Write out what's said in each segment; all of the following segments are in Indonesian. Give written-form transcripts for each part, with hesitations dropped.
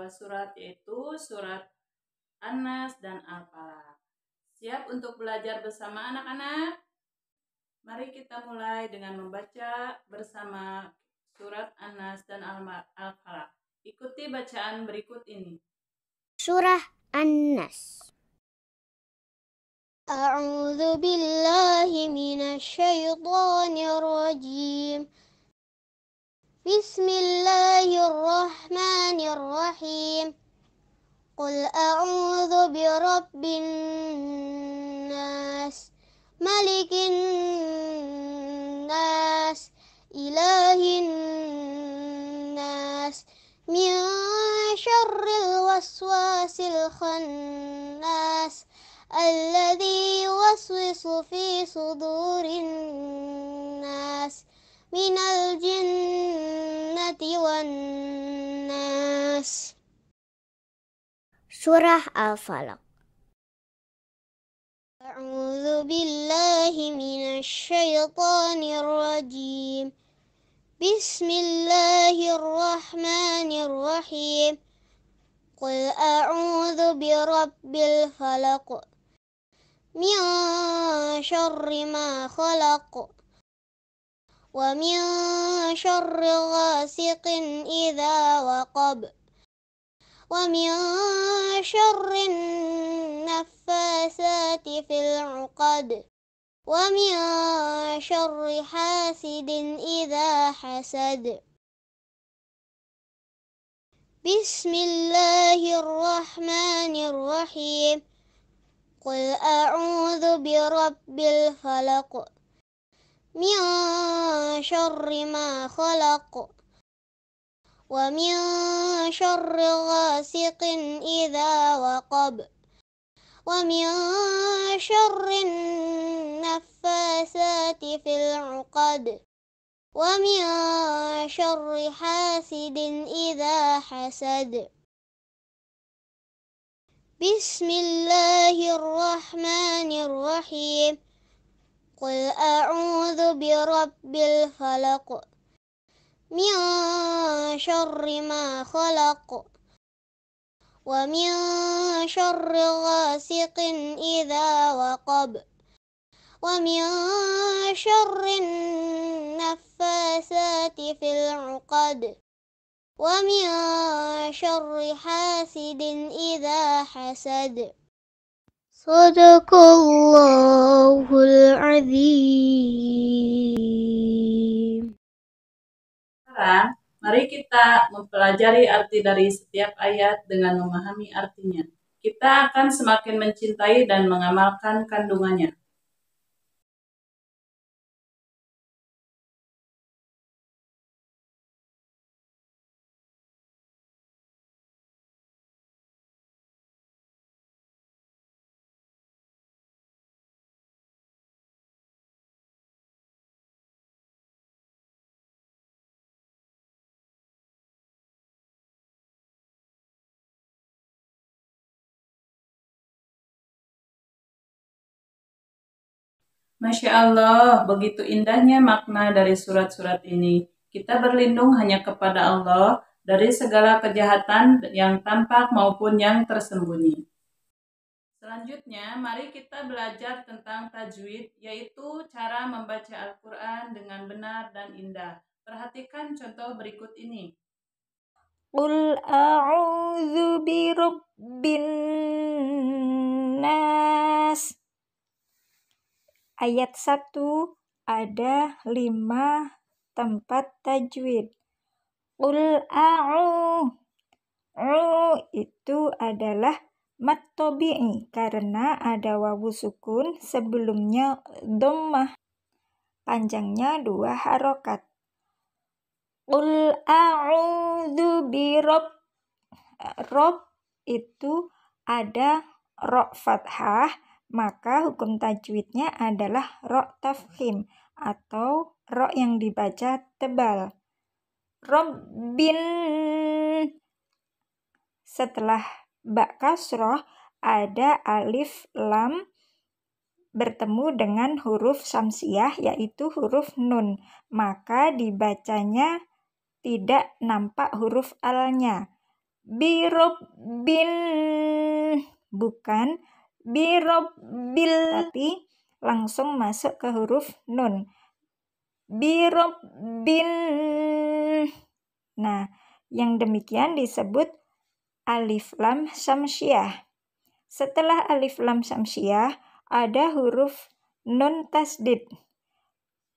dua surat, yaitu surat An-Nas dan Al-Falaq. Siap untuk belajar bersama anak-anak? Mari kita mulai dengan membaca bersama surat An-Nas dan Al-Falaq. Ikuti bacaan berikut ini. Surah An-Nas. A'udzu billahi minasyaitonir rajim. Bismillahirrahmanirrahim. Qul a'udzu birabbin nas, malikin nas, ilahin nas, min syarril waswasil khannas, alladzi yuwaswisu fi sudurin nas, minal jinnati wan nas. Surah Al-Falaq. A'udzu billahi minasyaitonir rajim. Bismillahirrahmanirrahim. Qul a'udzu birabbil falaq. Min syarri ma khalaq. Wa min syarri ghasiqin idza waqab. Wa min syarri naffasati fil 'uqad. Wa min syarri hasidin idza hasad. Bismillahirrahmanirrahim. Qul a'udzu birabbil falaq. Min syarri ma khalaq. Wa min syarri ghasiqin idza waqab. Wa min syarri naffasati fil 'uqad. Wa min syarri hasidin idza hasad. Bismillahirrahmanirrahim. Qul a'udzu birabbil falaq. Min syarri ma khalaq. Wa min syarri ghasiqin idza waqab. Wa min syarri naffasati fil 'uqad. Wa min syarri hasidin idza hasad. Shadaqallahul azim. Sekarang, mari kita mempelajari arti dari setiap ayat dengan memahami artinya. Kita akan semakin mencintai dan mengamalkan kandungannya. Masya Allah, begitu indahnya makna dari surat-surat ini. Kita berlindung hanya kepada Allah dari segala kejahatan yang tampak maupun yang tersembunyi. Selanjutnya, mari kita belajar tentang tajwid, yaitu cara membaca Al-Quran dengan benar dan indah. Perhatikan contoh berikut ini. Qul a'udzu birabbin nas. Ayat 1 ada 5 tempat tajwid. Qul a'udzu itu adalah mad tabi'i karena ada wawu sukun sebelumnya dhammah. Panjangnya 2 harokat. Qul a'udzu birabb. Rob itu ada ro fathah, maka hukum tajwidnya adalah ro tafkhim atau ro yang dibaca tebal. Rabbin. Setelah ba kasroh ada alif lam bertemu dengan huruf syamsiah yaitu huruf nun, maka dibacanya tidak nampak huruf alnya. Birobbin, bukan birobbil, tapi langsung masuk ke huruf nun. Birobbin. Nah, yang demikian disebut alif lam syamsiah. Setelah alif lam syamsiah ada huruf nun tasdid.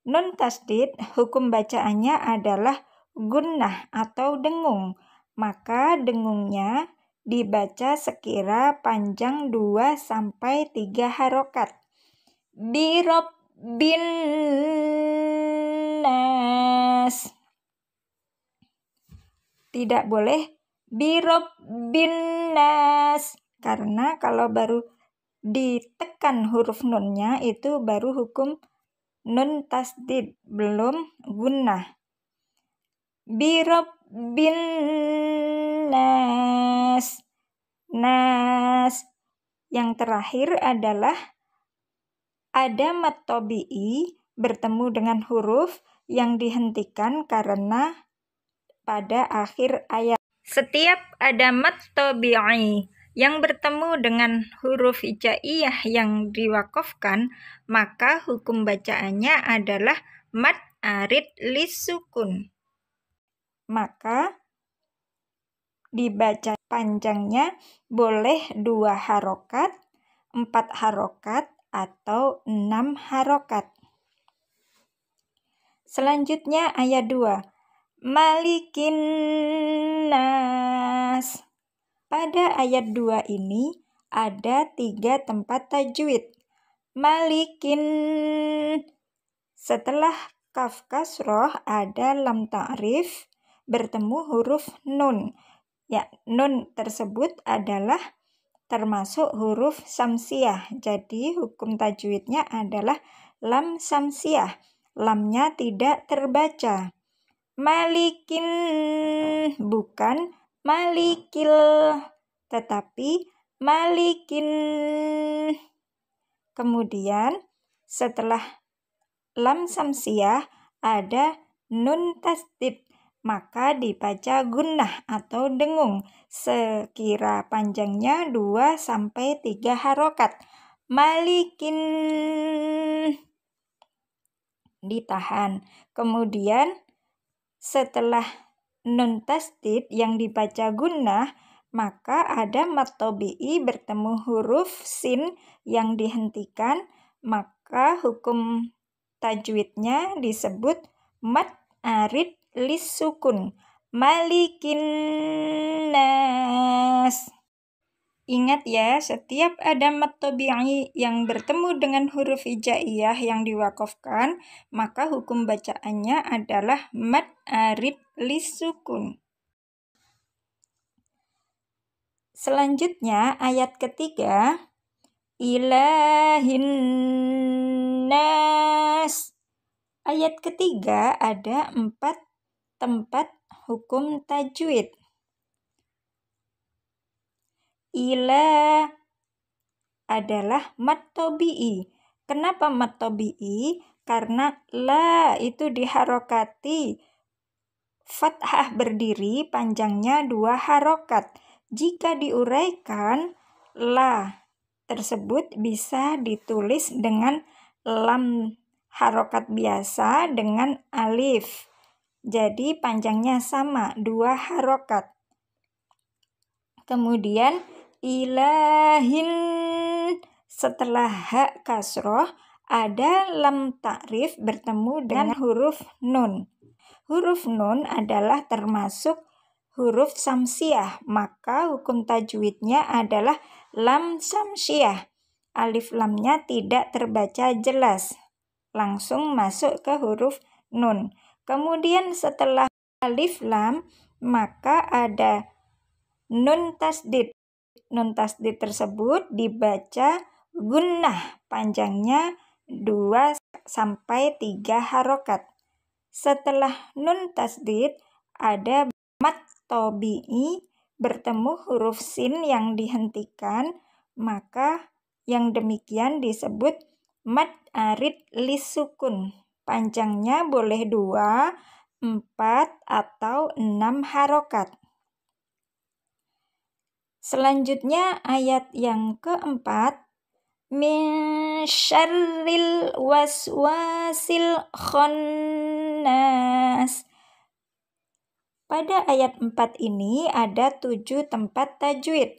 Nun tasdid hukum bacaannya adalah gunnah atau dengung. Maka dengungnya dibaca sekira panjang 2-3 harokat. Birobbin nas. Tidak boleh birobbin nas, karena kalau baru ditekan huruf nunnya itu baru hukum nun tasdid, belum gunnah. Birobbin nas. Nas. Yang terakhir adalah ada mad tabi'i bertemu dengan huruf yang dihentikan karena pada akhir ayat. Setiap ada mad tabi'i yang bertemu dengan huruf hijaiyah yang diwakafkan, maka hukum bacaannya adalah mad arid lisukun. Maka dibaca panjangnya boleh 2 harokat, 4 harokat, atau 6 harokat. Selanjutnya ayat 2. Malikin nas. Pada ayat 2 ini ada 3 tempat tajwid. Malikin. Setelah kaf kasroh ada lam ta'rif bertemu huruf nun. Ya, nun tersebut adalah termasuk huruf samsiah. Jadi hukum tajwidnya adalah lam samsiah. Lamnya tidak terbaca. Malikin, bukan malikil, tetapi malikin. Kemudian setelah lam samsiah ada nun tasdid, maka dibaca gunnah atau dengung sekira panjangnya 2-3 harokat. Malikin, ditahan. Kemudian setelah nun tasdid yang dibaca gunnah, maka ada mad tabi'i bertemu huruf sin yang dihentikan, maka hukum tajwidnya disebut mad arid lisukun. Malikin nas. Ingat ya, setiap ada mad tabi'i yang bertemu dengan huruf hijaiyah yang diwakafkan, maka hukum bacaannya adalah mad arid lisukun. Selanjutnya ayat ketiga, ilahin nas. Ayat ketiga ada 4 tempat hukum tajwid. Ila adalah mad tabi'i. Kenapa mad tabi'i? Karena la itu diharokati fathah berdiri panjangnya 2 harokat. Jika diuraikan, la tersebut bisa ditulis dengan lam harokat biasa dengan alif. Jadi panjangnya sama, 2 harokat. Kemudian ilahin, setelah hak kasroh ada lam ta'rif bertemu dengan huruf nun. Huruf nun adalah termasuk huruf samsiah, maka hukum tajwidnya adalah lam samsiah. Alif lamnya tidak terbaca jelas, langsung masuk ke huruf nun. Kemudian setelah alif lam, maka ada nun tasdid. Nun tasdid tersebut dibaca gunnah, panjangnya 2-3 harokat. Setelah nun tasdid ada mad tabi'i bertemu huruf sin yang dihentikan, maka yang demikian disebut mad arid lisukun. Panjangnya boleh 2, 4, atau 6 harokat. Selanjutnya ayat yang keempat, min syarril waswasil khannas. Pada ayat 4 ini ada 7 tempat tajwid.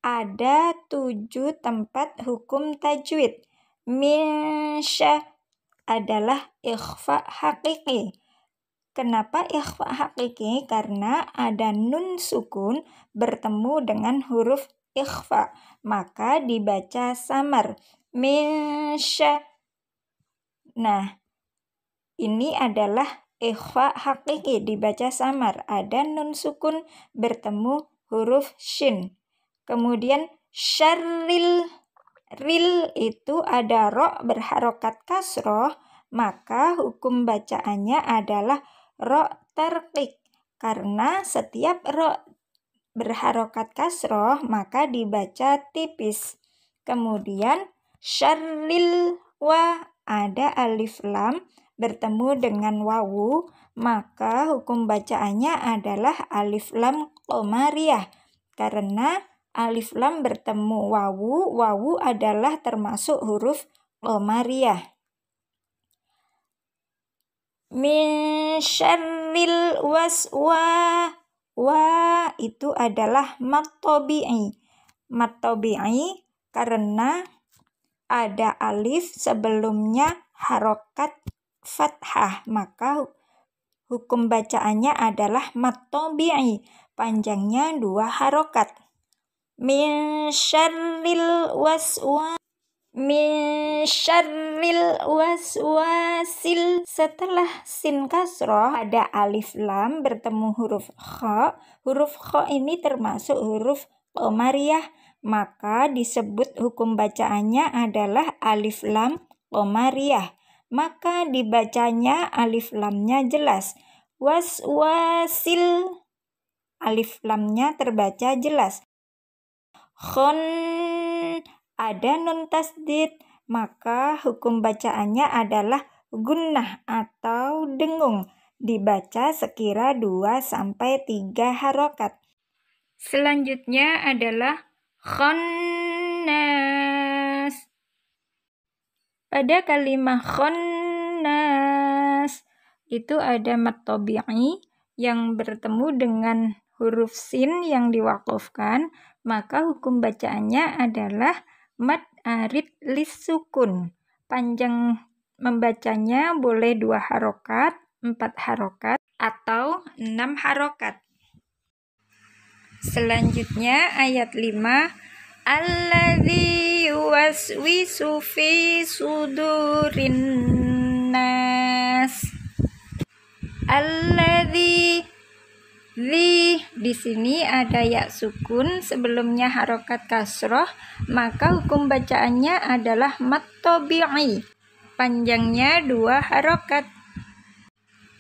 Ada 7 tempat hukum tajwid. Min adalah ikhfa hakiki. Kenapa ikhfa hakiki? Karena ada nun sukun bertemu dengan huruf ikhfa, maka dibaca samar. Min Nah, ini adalah ikhfa hakiki, dibaca samar. Ada nun sukun bertemu huruf shin. Kemudian syarril, ril itu ada ro berharokat kasroh, maka hukum bacaannya adalah ro tarqiq. Karena setiap ro berharokat kasroh maka dibaca tipis. Kemudian syarril wa ada alif lam bertemu dengan wawu, maka hukum bacaannya adalah alif lam qamariyah. Karena alif lam bertemu wawu, wawu adalah termasuk huruf qamariyah. Min syarril wa itu adalah mad tabi'i. Mad tabi'i karena ada alif sebelumnya harokat fathah, maka hukum bacaannya adalah mad tabi'i, panjangnya 2 harokat. Min syarril waswasil. Setelah sin kasroh ada alif lam bertemu huruf kha. Huruf kha ini termasuk huruf qamariyah, maka disebut hukum bacaannya adalah alif lam qamariyah. Maka dibacanya alif lamnya jelas. Waswasil, alif lamnya terbaca jelas. Khon ada nun tasdid, maka hukum bacaannya adalah gunnah atau dengung, dibaca sekira 2-3 harokat. Selanjutnya adalah khannas. Pada kalimat khannas itu ada mad tabi'i yang bertemu dengan huruf sin yang diwaqafkan, maka hukum bacaannya adalah mad arid lis-sukun. Panjang membacanya boleh 2 harokat, 4 harokat, atau 6 harokat. Selanjutnya ayat 5, alladzi yuwaswisu fi sudurin nas. Alladzi, di sini ada ya sukun sebelumnya harokat kasroh, maka hukum bacaannya adalah mad tabi'i, panjangnya 2 harokat.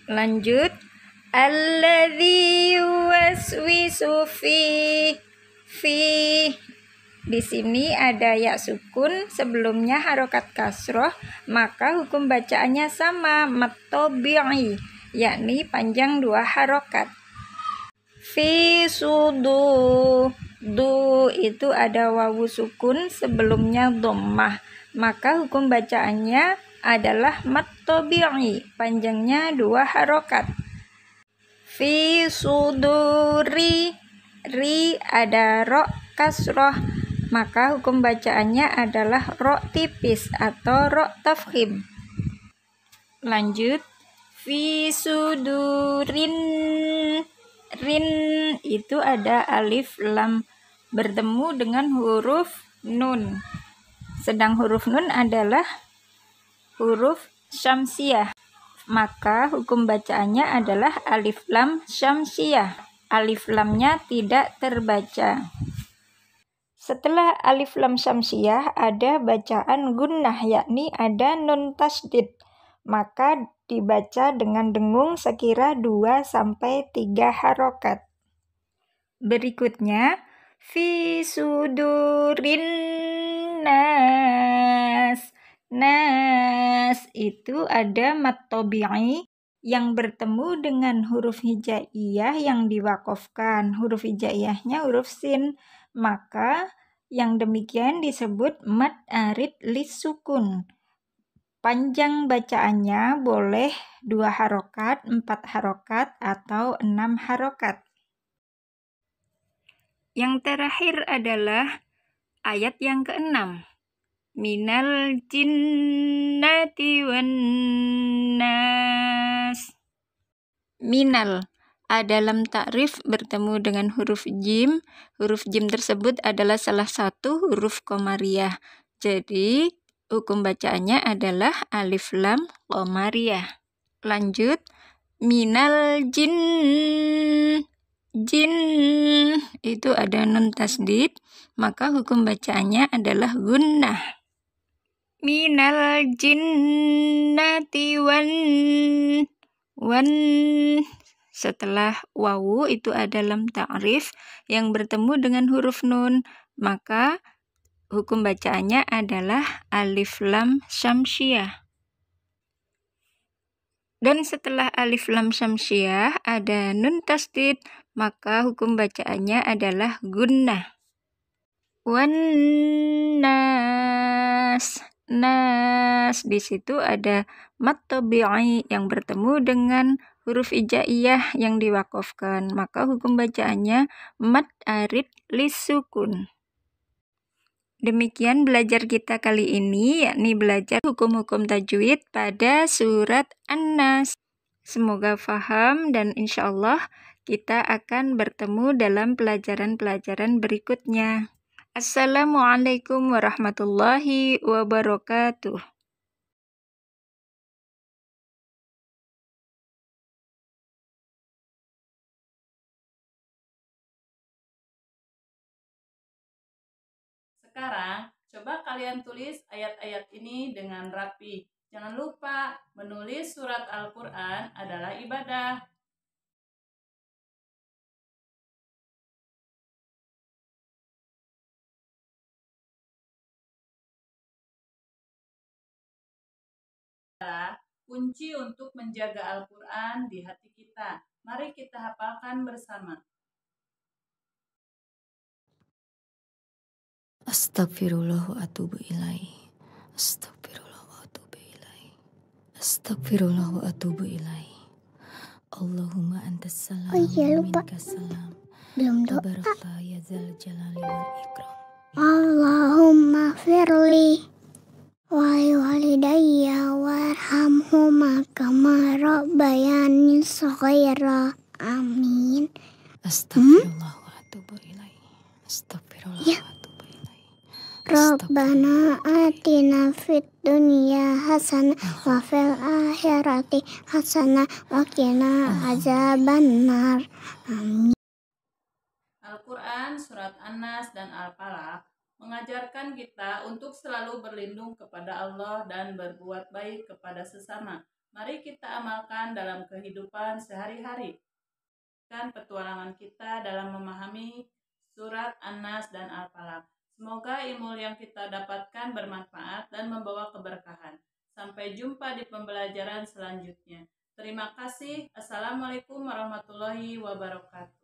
Lanjut, alladzi yuwaswisu fi di sini ada ya sukun sebelumnya harokat kasroh, maka hukum bacaannya sama, mad tabi'i, yakni panjang 2 harokat. Fi sudu, itu ada wawu sukun sebelumnya dhammah, maka hukum bacaannya adalah mad tabi'i, panjangnya 2 harokat. Fi suduri, ada ro kasroh, maka hukum bacaannya adalah ro tipis atau ro tafkhim. Lanjut, fi sudurin, itu ada alif lam bertemu dengan huruf nun. Sedang huruf nun adalah huruf syamsiyah, maka hukum bacaannya adalah alif lam syamsiyah. Alif lamnya tidak terbaca. Setelah alif lam syamsiyah ada bacaan gunnah, yakni ada nun tasdid, maka dibaca dengan dengung sekira 2-3 harokat. Berikutnya, fi sudurin nas. Nas itu ada mad tabi'i yang bertemu dengan huruf hijaiyah yang diwakofkan. Huruf hijaiyahnya huruf sin. Maka yang demikian disebut mad arid lisukun. Panjang bacaannya boleh 2 harokat, 4 harokat, atau 6 harokat. Yang terakhir adalah ayat yang ke-6. Minal jinnati wan nas. Minal dalam takrif bertemu dengan huruf jim. Huruf jim tersebut adalah salah satu huruf qamariyah. Jadi hukum bacaannya adalah alif lam qamariyah. Lanjut, minal jin. Jin itu ada nun tasdid, maka hukum bacaannya adalah gunnah. Minal jinnati wan setelah wawu itu ada lam ta'rif yang bertemu dengan huruf nun, maka hukum bacaannya adalah alif lam syamsiyah. Dan setelah alif lam syamsiyah ada nun tasdid, maka hukum bacaannya adalah gunnah. Wan nas. Nas di situ ada mad tabi'i yang bertemu dengan huruf hijaiyah yang diwakofkan, maka hukum bacaannya mad arid lisukun. Demikian belajar kita kali ini, yakni belajar hukum-hukum tajwid pada surat An-Nas. Semoga faham dan insya Allah kita akan bertemu dalam pelajaran-pelajaran berikutnya. Assalamualaikum warahmatullahi wabarakatuh. Sekarang, coba kalian tulis ayat-ayat ini dengan rapi. Jangan lupa, menulis surat Al-Quran adalah ibadah. Kunci untuk menjaga Al-Quran di hati kita. Mari kita hafalkan bersama. Astagfirullah wa atubu ilaih. Astagfirullah wa atubu ilaih. Astagfirullah wa atubu ilaih. Allahumma antas salam wa minkas salam. Belum doa. Tabarakta ya zal jalali wal ikram. Allahumma firli walidayya warhamhuma kama rabbayani shaghira. Amin. Astagfirullah wa atubu ilaih. Astagfirullah wa atubu ilaih. Rabbana atina fid dunya hasanah wa fil akhirati hasanah wa qina azabannar. Amin. Al-Quran, Surat An-Nas, dan Al-Falaq mengajarkan kita untuk selalu berlindung kepada Allah dan berbuat baik kepada sesama. Mari kita amalkan dalam kehidupan sehari-hari. Dan petualangan kita dalam memahami Surat An-Nas dan Al-Falaq. Semoga ilmu yang kita dapatkan bermanfaat dan membawa keberkahan. Sampai jumpa di pembelajaran selanjutnya. Terima kasih. Assalamualaikum warahmatullahi wabarakatuh.